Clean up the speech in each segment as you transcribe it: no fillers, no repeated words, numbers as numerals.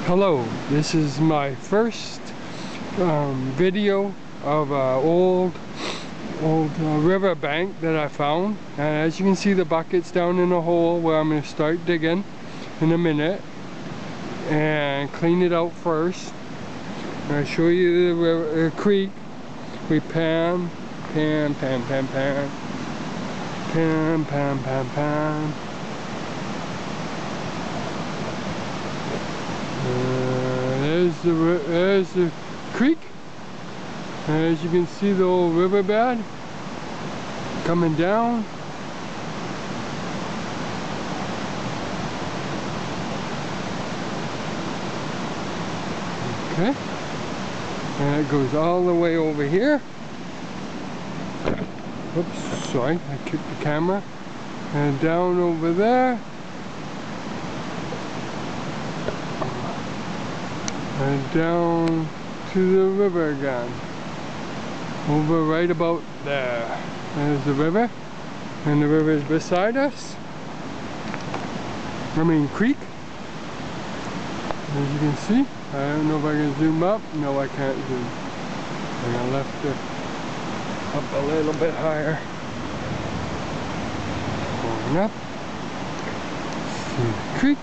Hello, this is my first video of old river bank that I found, and as you can see the bucket's down in a hole where I'm going to start digging in a minute and clean it out first. And I'll show you the river, creek. We pan. There's the creek. As you can see, the old riverbed coming down. Okay, and it goes all the way over here. Oops, sorry, I kicked the camera. And down over there. And down to the river again. Over right about there. There's the river. And the river is beside us. I mean creek. As you can see. I don't know if I can zoom up. No, I can't zoom. I'm gonna lift it up a little bit higher. Going up. See the creek.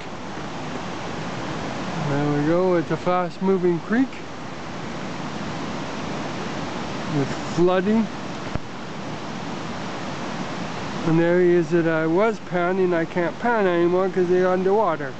There we go, it's a fast moving creek with flooding. And areas that I was panning, I can't pan anymore because they're underwater.